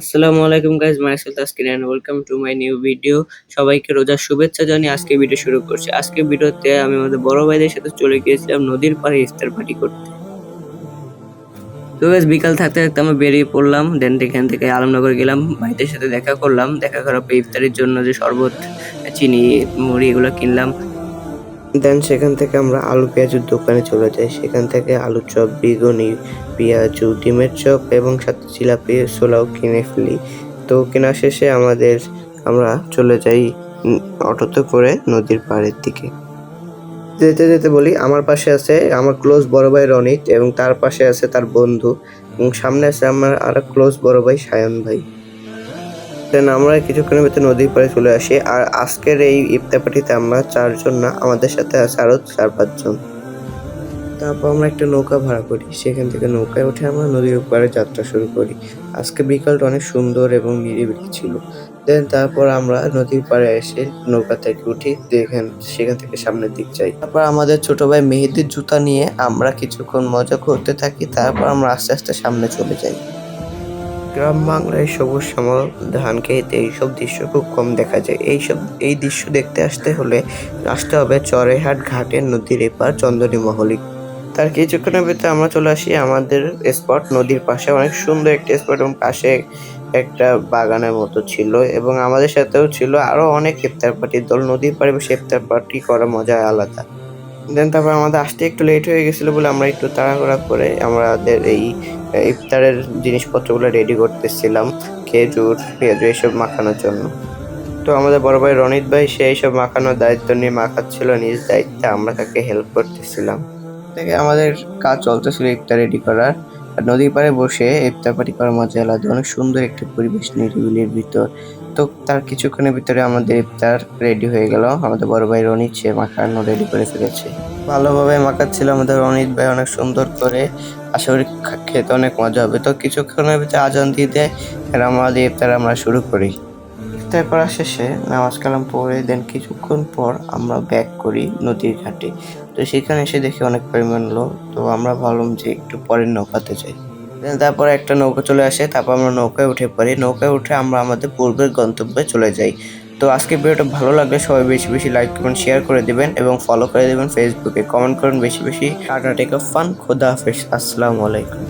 আসসালামু আলাইকুম guys, myself Taskin and welcome to my new video. সবাইকে রোজার শুভেচ্ছা জানিয়ে আজকে ভিডিও শুরু করছি। আজকে ভিডিওতে আমি আমাদের বড় ভাইদের সাথে চলে গিয়েছিলাম নদীর পাড়ে ইফতার পার্টি করতে। তো গাইস বিকাল থাকতে থাকতে আমরা বেরিয়ে পড়লাম। দেন এখান থেকে আলমনগর গেলাম, ভাইদের সাথে দেখা করলাম। দেখা করার পর ইফতারের জন্য যে শরবত, চিনি, মুড়ি এগুলো কিনলাম। দেন সেখান থেকে আমরা আলু পেঁয়াজের দোকানে চলে যাই। সেখান থেকে আলুর চপ, বেগুনি, পেঁয়াজু, ডিমের চপ এবং সাথে জিলাপি ছোলাও কিনে ফেলি। তো কেনা শেষে আমরা চলে যাই অটোতে করে নদীর পাড়ের দিকে। যেতে যেতে বলি, আমার পাশে আছে আমার ক্লোজ বড় ভাই রনিত এবং তার পাশে আছে তার বন্ধু এবং সামনে আছে আমার আর ক্লোজ বড় ভাই সায়ন ভাই। দেন আমরা কিছুক্ষণের ভিতরে নদীর পাড়ে চলে আসি। আর আজকের এই ইফতার পার্টিতে আমরা 4 জন না, আমাদের সাথে আছে আরো 4-5 জন। তারপর আমরা একটা নৌকা ভাড়া করি, সেখান থেকে নৌকায় উঠে আমরা নদীর ওপারে যাত্রা শুরু করি। আজকে বিকালটা অনেক সুন্দর এবং নিরিবিলি ছিল। দেন তারপর আমরা নদীর পাড়ে এসে নৌকা থেকে উঠি, সেখান থেকে সামনের দিক যাই। তারপর আমাদের ছোট ভাই মেহেদির জুতা নিয়ে আমরা কিছুক্ষণ মজা করতে থাকি। তারপর আমরা আস্তে আস্তে সামনে চলে যাই। গ্রাম বাংলায় সবুজ শ্যামল ধান ক্ষেত এইসব দৃশ্য খুব কম দেখা যায়। এই দৃশ্য দেখতে আসতে হবে চড়াইহাট ঘাটের নদীর এপার চন্দনী মহলী। তার কিছুক্ষণের ভিতরে আমরা চলে আসি আমাদের স্পট নদীর পাশে। অনেক সুন্দর একটা স্পট এবং পাশে একটা বাগানের মতো ছিল এবং আমাদের সাথেও ছিল আরো অনেক ইফতার পার্টির দল। নদীর পাড়ে বসে ইফতার পার্টি করার মজা আলাদা। দেন তারপর আমাদের আসতে একটু লেট হয়ে গেছিল বলে আমরা একটু তাড়াহুড়া করে আমাদের এই ইফতারের জিনিসপত্রগুলো রেডি করতেছিলাম, খেজুর, পেঁয়াজু এসব মাখানোর জন্য। তো আমাদের বড় ভাই রনিত ভাই সে এইসব মাখানোর দায়িত্ব নিয়ে মাখাচ্ছিল নিজ দায়িত্বে, আমরা তাকে হেল্প করতেছিলাম। থেকে আমাদের কাজ চলতেছিল ইফতার রেডি করার। আর নদীর পাড়ে বসে ইফতার পার্টি করার মজা আলাদা, অনেক সুন্দর একটা পরিবেশ নিরিবিলির ভিতর। তো তার কিছুক্ষণের ভিতরে আমাদের ইফতার রেডি হয়ে গেল। আমাদের বড় ভাই রনিত সে মাখানো রেডি করে ফেলেছে, ভালোভাবে মাখাচ্ছিল আমাদের রনিত ভাই অনেক সুন্দর করে। আশা করি খেতে অনেক মজা হবে। তো কিছুক্ষণের ভিতরে আজান দিয়ে দেয়, আমাদের ইফতার আমরা শুরু করি। ইফতার করা শেষে নামাজ কালাম পড়ে দেন কিছুক্ষণ পর আমরা ব্যাক করি নদীর ঘাটে। তো সেখানে এসে দেখি অনেক পরিমাণ লোক। তো আমরা ভাবলাম যে একটু পরের নৌকাতে যাই। তারপরে একটা নৌকা চলে আসে, তারপর আমরা নৌকায় উঠে পড়ি। নৌকায় উঠে আমরা আমাদের পূর্বের গন্তব্যে চলে যাই। তো আজকে ভিডিওটা ভালো লাগলে সবাই বেশি বেশি লাইক করবেন, শেয়ার করে দিবেন এবং ফলো করে দেবেন ফেসবুকে। কমেন্ট করুন বেশি বেশি। টাটা, টেক অফ ফান, খোদা হাফেজ, আসসালামু আলাইকুম।